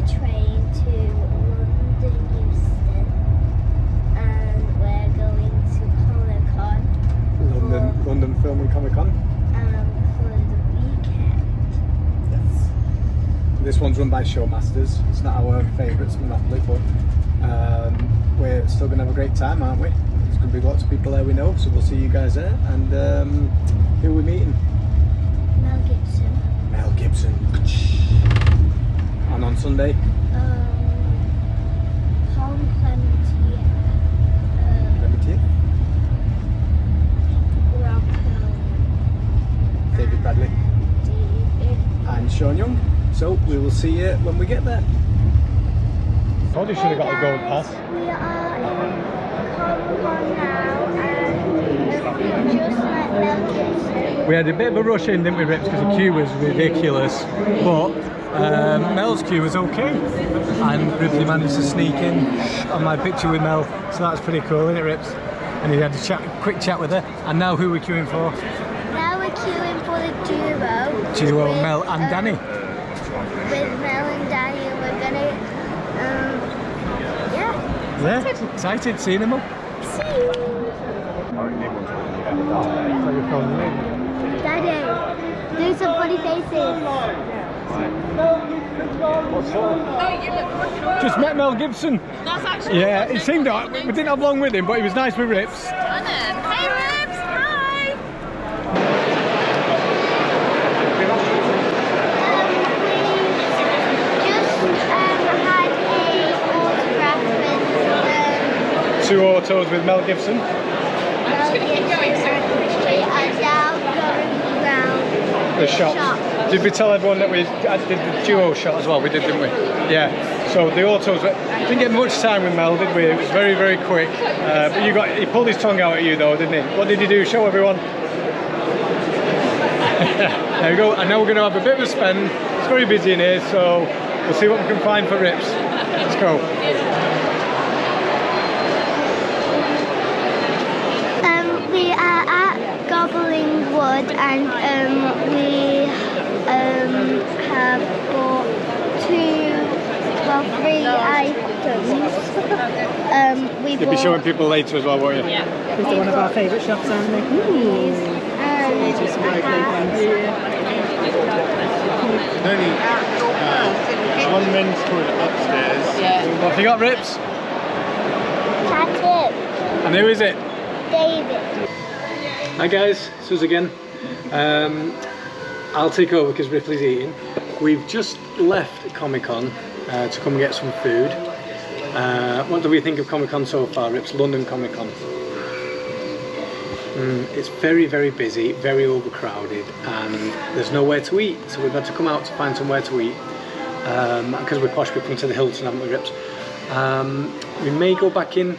train to London Euston, and we're going to Comic Con. London Film and Comic Con. For the weekend. Yes. This one's run by Showmasters. It's not our favourites, Monopoly, but we're still going to have a great time, aren't we? There's going to be lots of people there we know, so we'll see you guys there. And who are we meeting? Mel Gibson. Mel Gibson. And on Sunday? Pom Klementieff. Klementieff? Ron Pearlman. David Bradley. And Sean Young. So we will see you when we get there. Told you should have got a gold pass. We are in Comic Con now, and we just met Mel Gibson. We had a bit of a rush in, didn't we, Rips, because the queue was ridiculous, but Mel's queue was okay, and Ripley managed to sneak in on my picture with Mel, so that was pretty cool, isn't it, Rips? And he had a quick chat with her, and now who are we queuing for? Now we're queuing for the duo. Duo Mel and Danny. With Mel and Danny, and we're gonna, yeah, excited seeing them all. See you. Daddy, do some funny faces. Just met Mel Gibson. That's actually. Yeah, it seemed like we didn't have long with him, but he was nice with Rips. Hey Rips, hi! We just had a autograph with 2 autos with Mel Gibson. Mel Gibson, and we are now going around The shop. Did we tell everyone that we did the duo shot as well? We did, didn't we? Yeah. So the autos, didn't get much time with Mel, did we? It was very, very quick. But he pulled his tongue out at you though, didn't he? What did he do? Show everyone. There we go. And now we're going to have a bit of a spend. It's very busy in here, so we'll see what we can find for Rips. Let's go. We are at Gobbling Wood, and we have bought 3 items. You'll be showing people later as well, won't you? Yeah. These are one of our favourite shops, aren't they? One men's toilet upstairs. Yeah. What have you got, Rips? That's it. And who is it? David. Hi guys, it's us again. I'll take over because Ripley's eating. We've just left Comic Con to come and get some food. What do we think of Comic Con so far, Rips? London Comic Con. It's very, very busy, very overcrowded, and there's nowhere to eat. So we've had to come out to find somewhere to eat because we're posh. We've come to the Hilton, haven't we, Rips? We may go back in.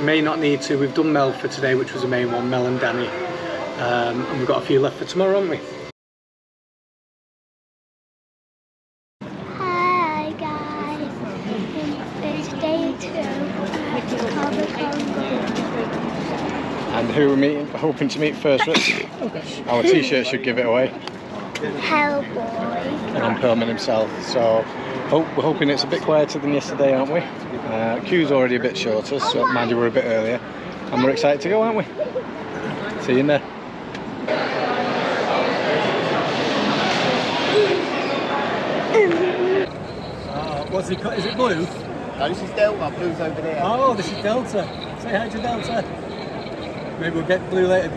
May not need to. We've done Mel for today, which was the main one, Mel and Danny, and we've got a few left for tomorrow, haven't we? Hi guys. It's day 2 at Comic Con. And who we're meeting, hoping to meet first, Rips? Our t-shirt should give it away. Hellboy. Ron Pearlman himself. So we're hoping it's a bit quieter than yesterday, aren't we? Queue's already a bit shorter, so mind you, we're a bit earlier, and we're excited to go, aren't we? See you in there. What's it? Is it blue? No, this is Delta. Blue's over there. Oh, this is Delta. Say hi to Delta. Maybe we'll get blue later.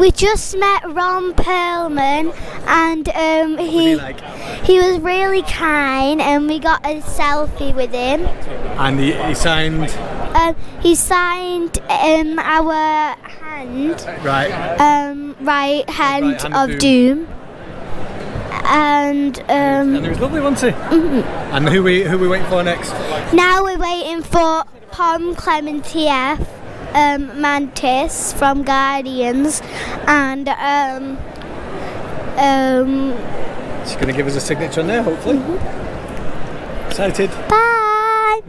We just met Ron Pearlman, and he was really kind, and we got a selfie with him. And he signed. He signed our hand, Right. right hand hand of of Doom. and And it was lovely, wasn't it? And who we waiting for next? now we're waiting for Pom Klementieff, Mantis from Guardians, and She's going to give us a signature on there, hopefully. Excited. bye.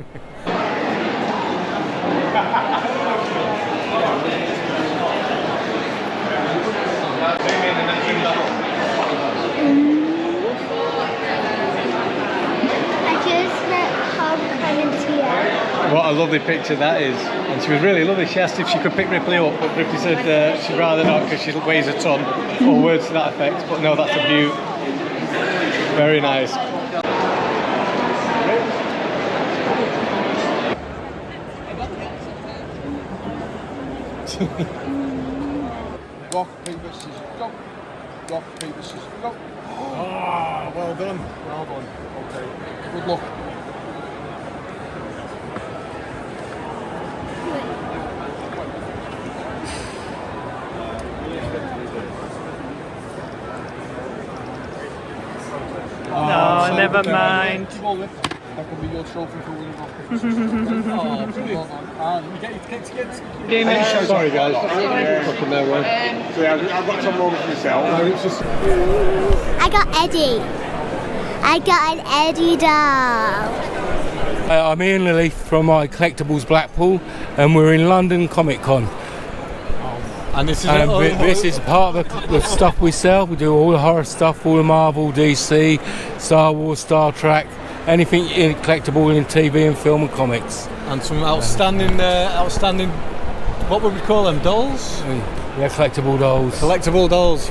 I just met Pom Klementieff. What a lovely picture that is. And she was really lovely. She asked if she could pick Ripley up, but Ripley said she'd rather not because she weighs a ton, or words to that effect. But no, that's a beaut. Very nice. Rock, paper, scissors, go. Rock, paper, scissors, go. Ah, well done. Well done. Okay. Good luck. No, never mind. Well, that could be your trophy for winning rock, paper, scissors. Oh, well done. And Sorry guys. Fucking no way. so yeah, I've got some moments myself. I got Eddie. I got an Eddie doll. I'm Ian Lilly from my Collectibles Blackpool, and we're in London Comic Con. And this is This is part of the stuff we sell. We do all the horror stuff, all the Marvel, DC, Star Wars, Star Trek, anything collectible in TV and film and comics. and some outstanding, what would we call them? Dolls? Yeah, collectible dolls. Collectible dolls.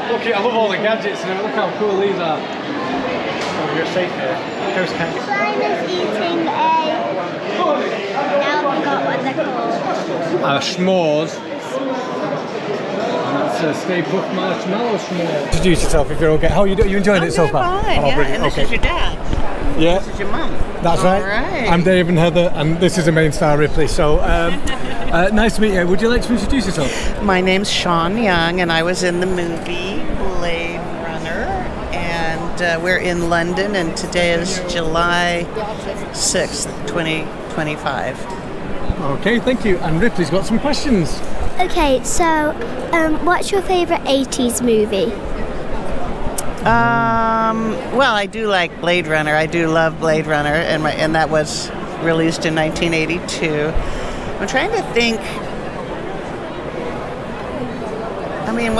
Look, I love all the gadgets and look how cool these are. Oh, you're safe here. Coast Kangaroo. Simon's eating now I forgot what they're called. S'mores. And that's a Stay Puft Marshmallow s'more. Introduce yourself if you're okay. How are you doing? You enjoying it so far? Fine, yeah. Brilliant. And this is your dad. Yeah. This is your mum. That's All right. I'm Dave and Heather, and this is the main star Ripley. So, nice to meet you. Would you like to introduce yourself? My name's Sean Young, and I was in the movie Blade Runner. And we're in London, and today is July 6th, 2025. Okay, thank you. And Ripley's got some questions. Okay, so what's your favourite 80s movie? Well, I do like Blade Runner. I do love Blade Runner, and that was released in 1982. I'm trying to think. I mean,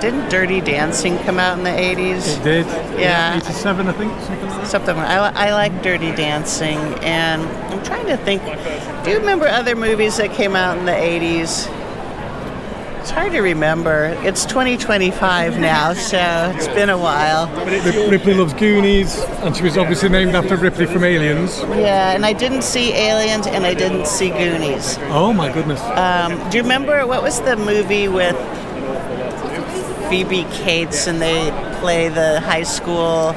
didn't Dirty Dancing come out in the 80s? It did. Yeah. 87, I think, something like that. Something. I like Dirty Dancing, and I'm trying to think. Do you remember other movies that came out in the 80s? It's hard to remember. It's 2025 now, so it's been a while. Ripley loves Goonies, and she was obviously named after Ripley from Aliens. Yeah, and I didn't see Aliens, and I didn't see Goonies. Oh my goodness. Do you remember, what was the movie with Phoebe Cates, and they play the high school?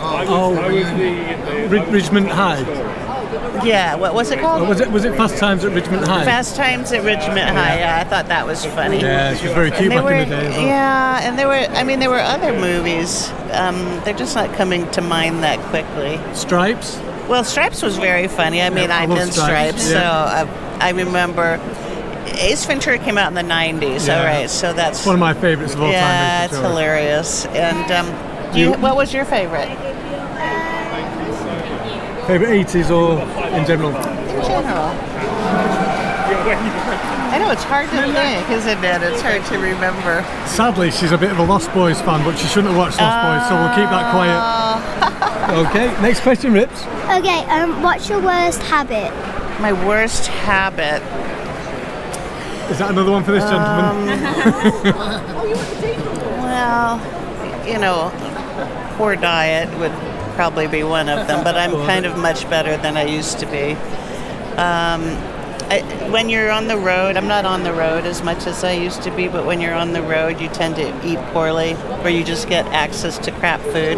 Richmond High. Yeah, what was it called? Was it Fast Times at Richmond High? Fast Times at Richmond High. Yeah, I thought that was funny. Yeah, she was very cute back in the day as well. Yeah, and there were other movies. They're just not coming to mind that quickly. Stripes? Well, Stripes was very funny. I mean, I I'm love in Stripes, Stripes, yeah. so I remember Ace Ventura came out in the 90s. Yeah. All right, so that's One of my favourites of all yeah, time. it's hilarious. And what was your favorite? Favourite 80s or in general? In general. I know, it's hard to think, isn't it? It's hard to remember. Sadly, she's a bit of a Lost Boys fan, but she shouldn't have watched Lost Boys, so we'll keep that quiet. Okay, next question, Rips. Okay, what's your worst habit? My worst habit. Is that another one for this gentleman? Well, poor diet would probably be one of them, but I'm kind of much better than I used to be. When you're on the road, I'm not on the road as much as I used to be, but when you're on the road, you tend to eat poorly, where you just get access to crap food.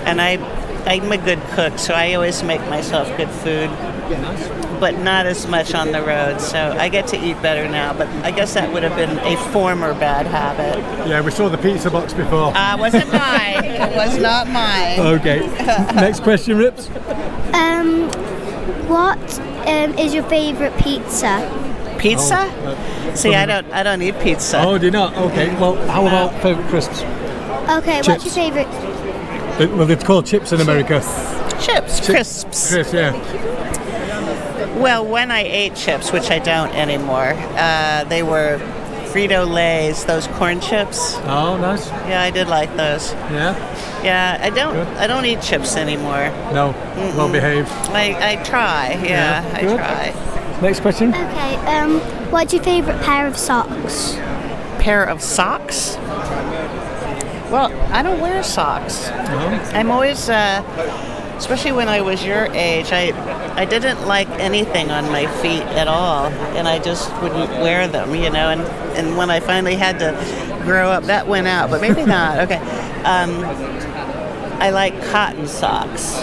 And I I'm a good cook, so I always make myself good food, but not as much on the road. So I get to eat better now, but I guess that would have been a former bad habit. Yeah, we saw the pizza box before. Wasn't mine. It was not mine. Okay. Next question, Rips. What is your favourite pizza? Pizza? See, I don't eat pizza. Oh, do you not? Okay. Well, how about favourite crisps? Okay, Chips. what's your favourite? Well, they're called chips in America. Chips, crisps. Crisps, yeah. Well, when I ate chips, which I don't anymore, they were Frito-Lays, those corn chips. Oh, nice. Yeah, I did like those. Yeah. Yeah, I don't eat chips anymore. No. Well behaved. I try. Yeah, I good. try. Next question. Okay, what's your favourite pair of socks? Pair of socks? Well, I don't wear socks. I'm always, especially when I was your age, I didn't like anything on my feet at all, and I just wouldn't wear them, you know. And when I finally had to grow up, that went out, but maybe not. Okay. I like cotton socks.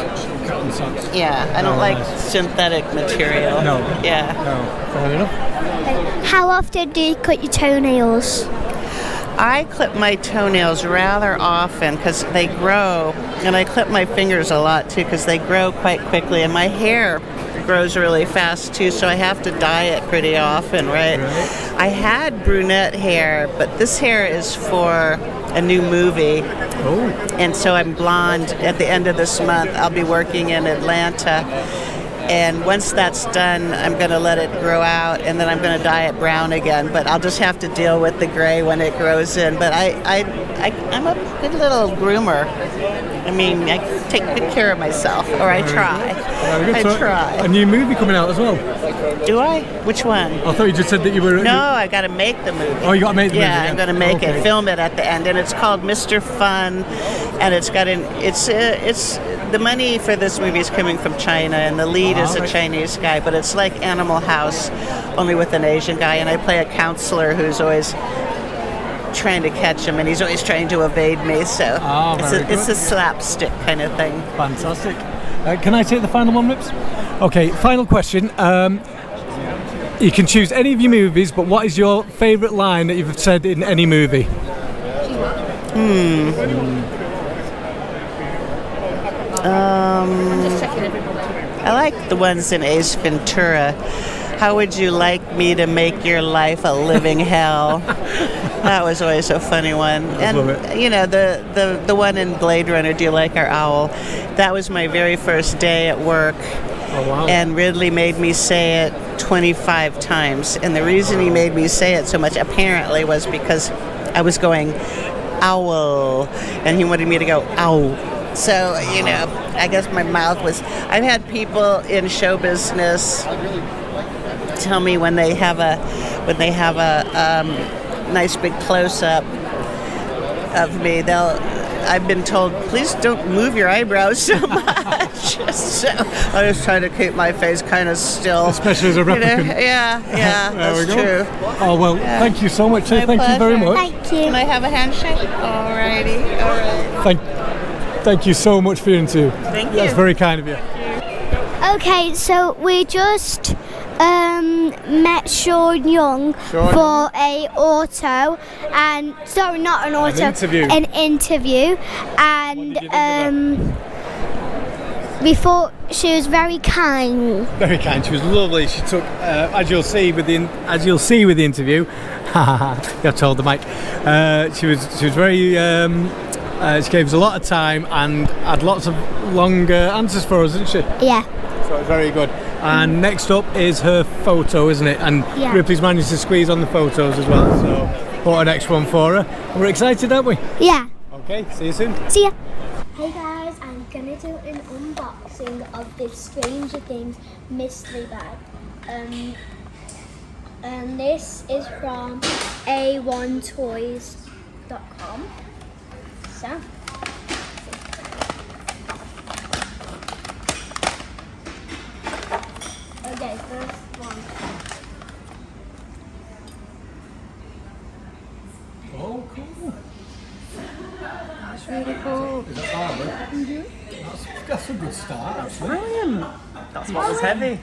Cotton socks. Yeah, I don't like nice. synthetic material. No. Yeah. No. Fair enough. How often do you cut your toenails? I clip my toenails rather often because they grow, and I clip my fingers a lot too because they grow quite quickly, and my hair grows really fast too, so I have to dye it pretty often, right? I had brunette hair, but this hair is for a new movie. Oh. And so I'm blonde at the end of this month. I'll be working in Atlanta. And once that's done, I'm going to let it grow out, and then I'm going to dye it brown again. But I'll just have to deal with the gray when it grows in. But I'm a good little groomer. I mean, I take good care of myself, or I try. I try. A new movie coming out as well. Do I? Which one? I thought you just said that you were... No, I got to make the movie. Oh, you got to make the movie? Yeah, I'm going to make it, film it at the end, and it's called Mr. Fun, and it's got the money for this movie is coming from China, and the lead is a Chinese guy, but it's like Animal House, only with an Asian guy, and I play a counselor who's always trying to catch him, and he's always trying to evade me, so it's a slapstick kind of thing. Fantastic. Can I take the final one, Rips? Okay, final question. You can choose any of your movies, but what is your favourite line that you've said in any movie? I like the ones in Ace Ventura. How would you like me to make your life a living hell? That was always a funny one. And you know, the one in Blade Runner, Do You Like Our Owl? That was my very first day at work. Oh, wow. And Ridley made me say it 25 times. And the reason he made me say it so much apparently was because I was going, owl, and he wanted me to go, ow. So, you know, I guess my mouth was... I've had people in show business tell me when they have a nice big close-up of me, I've been told, please don't move your eyebrows so much. So I just try to keep my face kind of still. Especially as a replicant. You know? Yeah, that's true. Oh, well, thank you so much. Thank you very much. Thank you. Can I have a handshake? Alrighty, all right. Thank you so much for your interview. Thank you. That's very kind of you. Okay, so we just met Sean Young for an auto, and sorry, not an auto, an interview, and we thought she was very kind. Very kind. She was lovely. She took, as you'll see with the interview. I told the mic. She was very. She gave us a lot of time and had lots of long answers for us, didn't she? Yeah. So it was very good. And next up is her photo, isn't it? And Ripley's managed to squeeze on the photos as well. So bought an extra one for her. We're excited, aren't we? Yeah. Okay, see you soon. See ya. Hey guys, I'm gonna do an unboxing of this Stranger Things mystery bag. And this is from a1toys.com. So, okay, first one. Oh, cool. That's really cool. Is that hard? That's That's a good start, actually. Brilliant. That's what was heavy.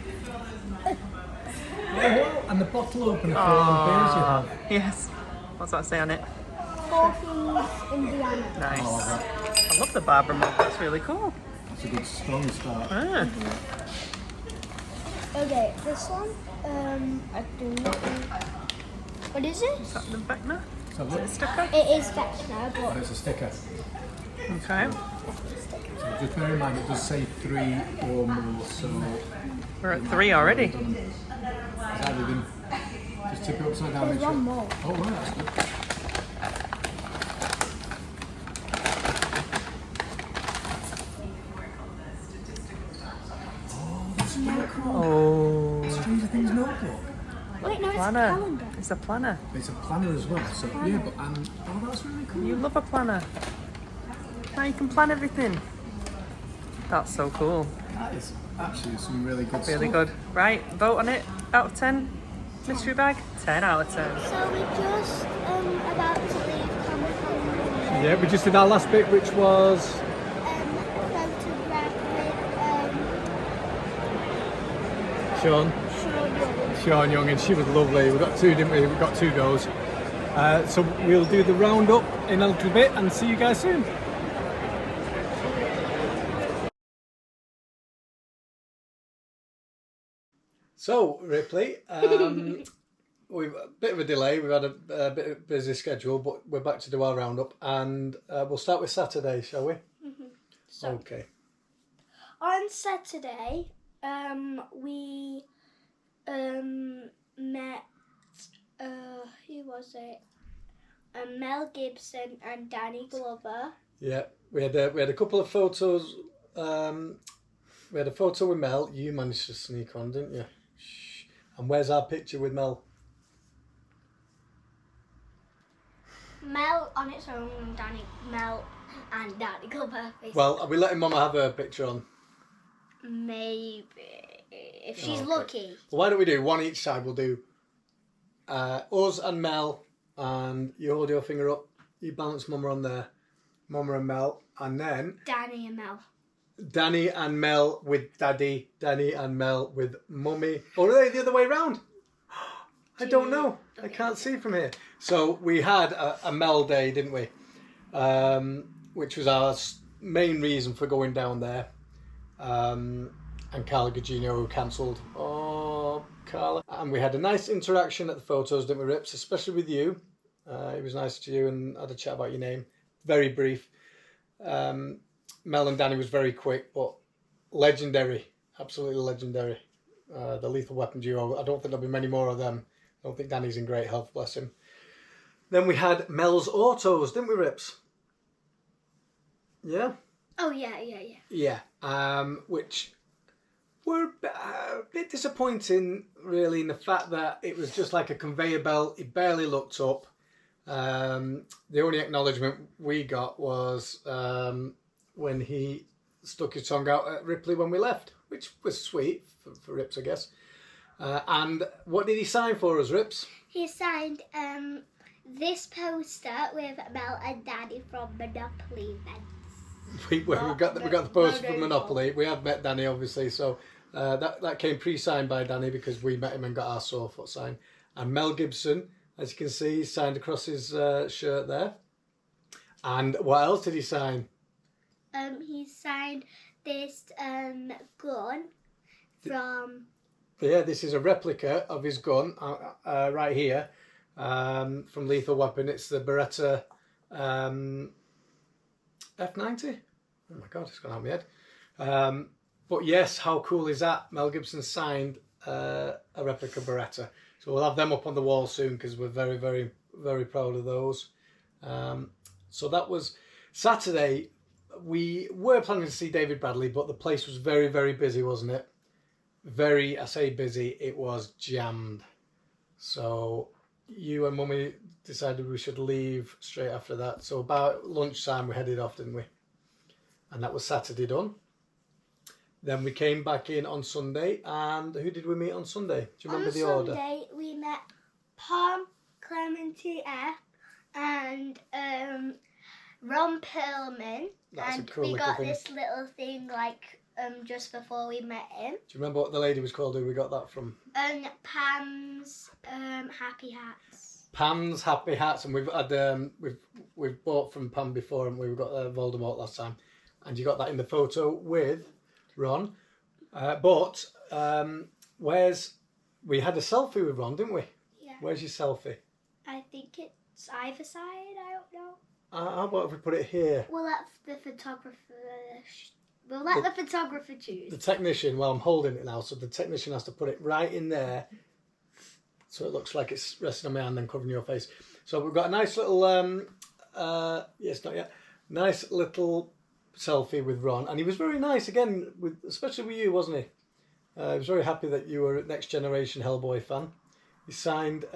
And the bottle opener for all the beers you have. Yes. What's that say on it? 14th Indiana. Nice. Oh, I love the Barbara mug. That's really cool. that's a good strong start. Ah. Okay, this one, I do not know. What is it? Is that the Vecna? So look, Sticker? It is Vecna, but it's a sticker. Okay. So just bear in mind it does say 3 or more, so We're at 3 already. it's either been just tip it upside down. there's make one sure- more. Oh, right, that's good. Oh. Stranger Things notebook. Wait, no, it's a Planner. calendar. It's a planner. It's a planner as well. So yeah, but oh, that's really cool. You love a planner. Now you can plan everything. That's so cool. That is actually some really good Really stuff. good. Right, vote on it. Out of 10. Mystery bag. 10 out of 10. So we're just about to leave Comic Con. Yeah, we just did our last bit, which was Photograph with Sean. Sean Young. Sean Young, and she was lovely. We got 2, didn't we? We got 2 goes. So we'll do the roundup in a little bit and see you guys soon. So Ripley, we've a bit of a delay. We've had a bit of a busy schedule, but we're back to do our roundup, and we'll start with Saturday, shall we? So Okay. on Saturday, we met who was it? Mel Gibson and Danny Glover. Yeah, we had a couple of photos. We had a photo with Mel. You managed to sneak on, didn't you? Shh. And where's our picture with Mel? Mel on its own, Mel and Danny Glover. Basically. Well, are we letting Mama have her picture on? Maybe if she's Okay. lucky. Well, why don't we do one each side? We'll do us and Mel, and you hold your finger up. You balance Mama on there, Mama and Mel, and then Danny and Mel. Danny and Mel with Daddy, Danny and Mel with Mummy. Or are they the other way round? I don't know. I can't see from here. So we had a Mel day, didn't we? Which was our main reason for going down there. And Carla Gugino, who cancelled. Oh, Carla. And we had a nice interaction at the photos, didn't we, Rips? Especially with you. It was nice to you and had a chat about your name. Very brief. Mel and Danny was very quick, but legendary. Absolutely legendary. The Lethal Weapon duo. I don't think there'll be many more of them. I don't think Danny's in great health, bless him. Then we had Mel's Autos, didn't we, Rips? Yeah? Oh yeah. Yeah, which were a bit disappointing, really, in the fact that it was just like a conveyor belt. It barely looked up. The only acknowledgement we got was when he stuck his tongue out at Ripley when we left, which was sweet for Rips, I guess. And what did he sign for us, Rips? He signed this poster with Mel and Danny from Monopoly events. We got the poster from Monopoly. We had met Danny, obviously, so that came pre-signed by Danny because we met him and got our sore foot signed. And Mel Gibson, as you can see, signed across his shirt there. And what else did he sign? He signed this gun from. Yeah, this is a replica of his gun right here from Lethal Weapon. It's the Beretta F90. Oh my God, it's gone out of my head. But yes, how cool is that? Mel Gibson signed a replica Beretta. So we'll have them up on the wall soon because we're very, very, very proud of those. So that was Saturday. We were planning to see David Bradley, but the place was very, very busy, wasn't it? Very, I say busy, it was jammed. So you and Mummy decided we should leave straight after that. So about lunchtime we headed off, didn't we? And that was Saturday done. Then we came back in on Sunday, and who did we meet on Sunday? Do you remember the order? On Sunday we met Pom Klementieff and Ron Pearlman, That's a and cool we little got thing. this little thing like just before we met him. Do you remember what the lady was called who we got that from? And Pam's Happy Hats. Pam's Happy Hats, and we've had we've bought from Pam before, and we got Voldemort last time, and you got that in the photo with Ron. But we had a selfie with Ron, didn't we? Yeah. Where's your selfie? I think it's either side. I don't know. How about if we put it here? We'll let the photographer. We'll let the photographer choose. The technician. Well, I'm holding it now, so the technician has to put it right in there, so it looks like it's resting on my hand and covering your face. So we've got a nice little yes, not yet. Nice little selfie with Ron, and he was very nice again, especially with you, wasn't he? I was very happy that you were a Next Generation Hellboy fan. He signed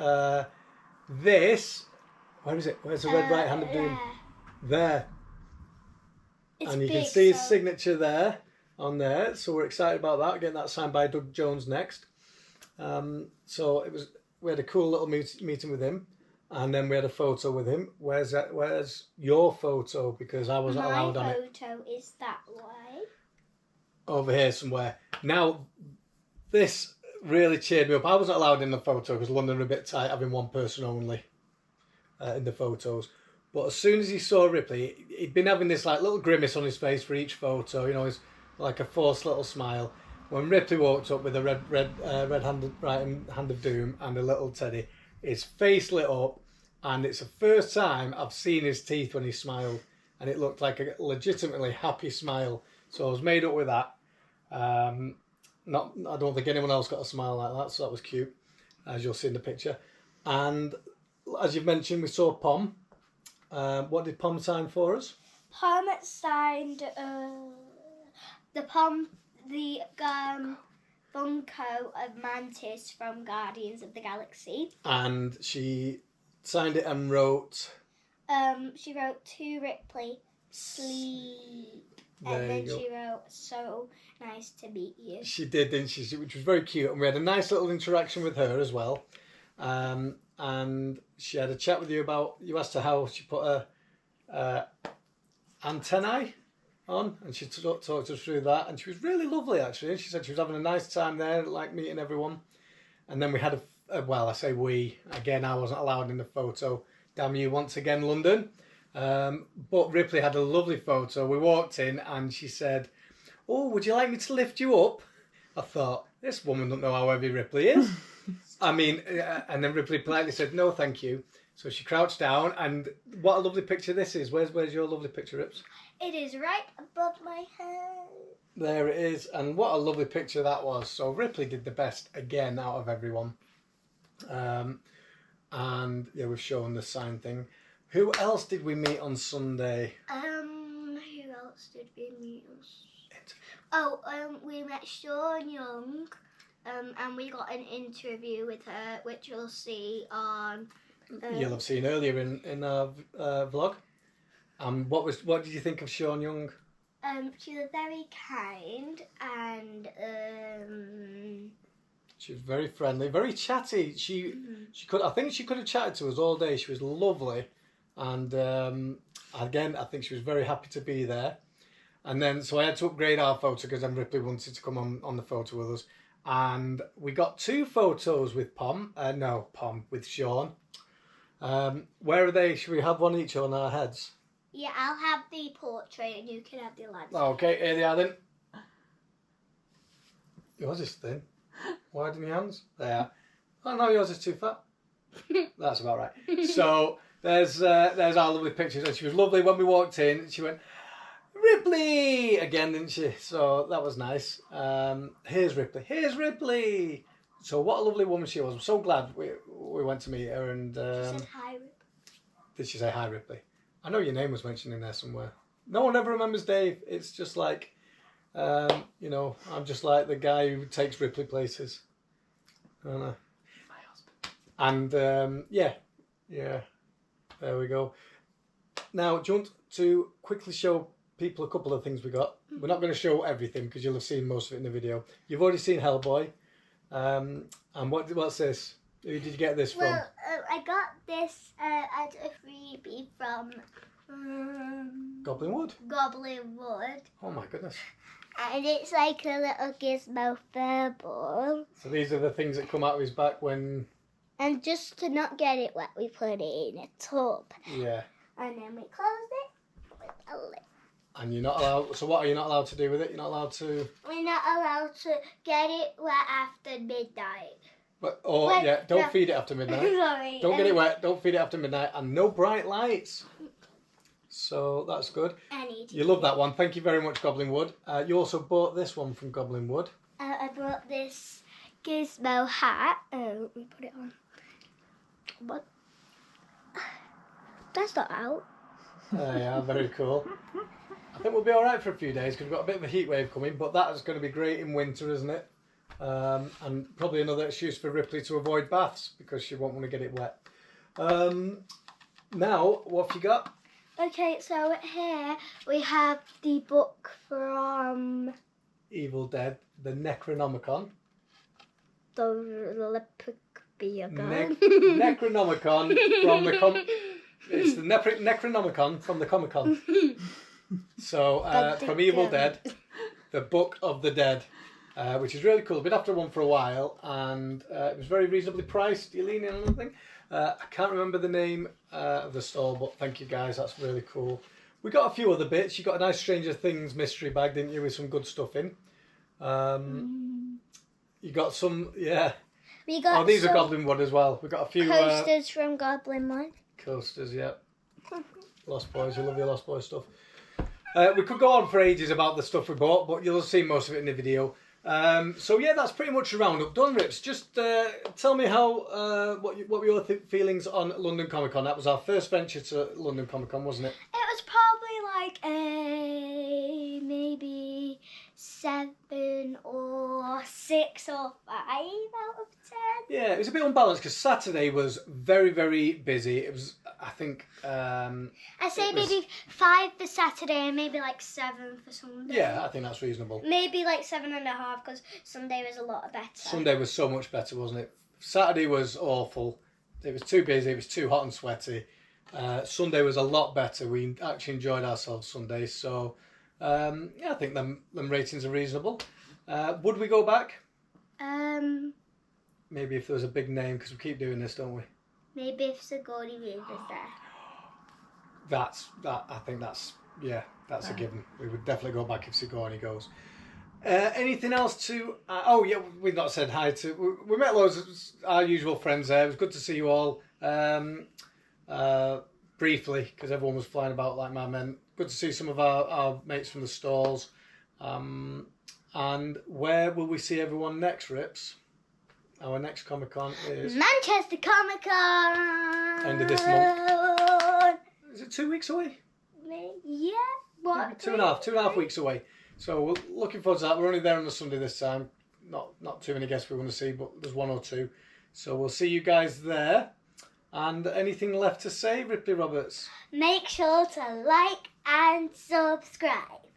this. Where is it? Where's the red right hand of doom? There. It's and you big, can see his so- signature there on there. So we're excited about that. Getting that signed by Doug Jones next. So we had a cool little meeting with him, and then we had a photo with him. Where's your photo? Because I wasn't allowed on it. My photo is that way. Over here somewhere. Now, this really cheered me up. I wasn't allowed in the photo because London were a bit tight, having one person only in the photos. But as soon as he saw Ripley, he'd been having this like little grimace on his face for each photo. You know, it's like a forced little smile. When Ripley walked up with a red hand of doom and a little teddy, his face lit up, and it's the first time I've seen his teeth when he smiled, and it looked like a legitimately happy smile. So I was made up with that. I don't think anyone else got a smile like that, so that was cute, as you'll see in the picture. And as you've mentioned, we saw Pom. What did Pom sign for us? Pom signed the Funko of Mantis from Guardians of the Galaxy. And she signed it and wrote... She wrote to Ripley, sleep. There And then you go. she wrote, so nice to meet you. She did, didn't she? Which was very cute. And we had a nice little interaction with her as well. And she had a chat with you about... You asked her how she put her antennae on, and she talked us through that. And she was really lovely, actually. She said she was having a nice time there, like meeting everyone. And then we had I say we. Again, I wasn't allowed in the photo. Damn you once again, London. But Ripley had a lovely photo. We walked in and she said, "Oh, would you like me to lift you up?" I thought, this woman don't know how heavy Ripley is. I mean, and then Ripley politely said, "No, thank you." So she crouched down, and what a lovely picture this is. Where's your lovely picture, Rips? It is right above my head. There it is, and what a lovely picture that was. So Ripley did the best again out of everyone. And yeah, we've shown the sign thing. Who else did we meet on Sunday? Who else did we meet? We met Sean Young, and we got an interview with her, which you'll see on. You'll have seen earlier in our vlog. What did you think of Sean Young? She was very kind and She was very friendly, very chatty. She could. I think she could have chatted to us all day. She was lovely, and again, I think she was very happy to be there. And then, so I had to upgrade our photo because then Ripley wanted to come on the photo with us, and we got 2 photos with with Sean. Where are they? Should we have one each on our heads? yeah, I'll have the portrait and you can have the landscape. Okay, here they are then. Yours is thin. Widen your hands. There. Oh no, yours is too fat. That's about right. So there's our lovely pictures, and she was lovely when we walked in. She went, "Ripley!" again, didn't she? So that was nice. Here's Ripley. Here's Ripley. So what a lovely woman she was. I'm so glad we went to meet her. And She said hi, Ripley. did she say hi, Ripley? I know your name was mentioned in there somewhere. No one ever remembers Dave. It's just like, I'm just like the guy who takes Ripley places. I don't know. My husband. And yeah, there we go. Now, do you want to quickly show people a couple of things we got? We're not going to show everything because you'll have seen most of it in the video. You've already seen Hellboy. And what's this? Who did you get this from? Well, I got this as a freebie from Goblin Wood. Goblin Wood. Oh my goodness. And it's like a little gizmo fur ball. So these are the things that come out of his back when... And just to not get it wet, we put it in a tub. Yeah. And then we close it with a lid. And you're not allowed... So what are you not allowed to do with it? You're not allowed to... We're not allowed to get it wet after midnight. But, don't feed it after midnight. Sorry. Don't get it wet, don't feed it after midnight, and no bright lights. So that's good. You love that one. Thank you very much, Goblin Wood. You also bought this one from Goblin Wood. I brought this gizmo hat. Let me put it on. What? That's not out. Yeah, very cool. I think we'll be alright for a few days because we've got a bit of a heat wave coming, but that is going to be great in winter, isn't it? And probably another excuse for Ripley to avoid baths because she won't want to get it wet. Now, what have you got? Okay, so here we have the book from Evil Dead, the Necronomicon. the Leprechaun. Necronomicon from the It's the Necronomicon from the Comic Con. So, from Evil Dead, the Book of the Dead. Which is really cool. Been after one for a while, and it was very reasonably priced. Do you lean in on anything? I can't remember the name of the store, but thank you guys. That's really cool. We got a few other bits. You got a nice Stranger Things mystery bag, didn't you, with some good stuff in? You got some, yeah. We got these are Goblin Wood as well. We got a few coasters from Goblin Wood. Coasters, yeah. Lost Boys, you love your Lost Boys stuff. We could go on for ages about the stuff we bought, but you'll see most of it in the video. So yeah, that's pretty much a roundup done, Rips. Just tell me how what were your feelings on London Comic Con? That was our first venture to London Comic Con, wasn't it? It was probably like a maybe 7 or 6 or 5 out of 10. Yeah, it was a bit unbalanced because Saturday was very, very busy. It was, I think... I say maybe 5 for Saturday and maybe like 7 for Sunday. Yeah, I think that's reasonable. Maybe like 7.5 because Sunday was a lot better. Sunday was so much better, wasn't it? Saturday was awful. It was too busy. It was too hot and sweaty. Sunday was a lot better. We actually enjoyed ourselves Sunday. So, yeah, I think them ratings are reasonable. Would we go back? Maybe if there was a big name, because we keep doing this, don't we? Maybe if Sigourney Weaver was there. I think that's a given. We would definitely go back if Sigourney goes. Anything else to... oh, yeah, we've not said hi to... We met loads of our usual friends there. It was good to see you all briefly, because everyone was flying about like mad men. Good to see some of our mates from the stalls. And where will we see everyone next, Rips? Our next Comic Con is... Manchester Comic Con! End of this month. Is it 2 weeks away? Yeah. What? 2.5 weeks away. So we're looking forward to that. We're only there on the Sunday this time. Not too many guests we want to see, but there's 1 or 2. So we'll see you guys there. And anything left to say, Ripley Roberts? Make sure to like and subscribe.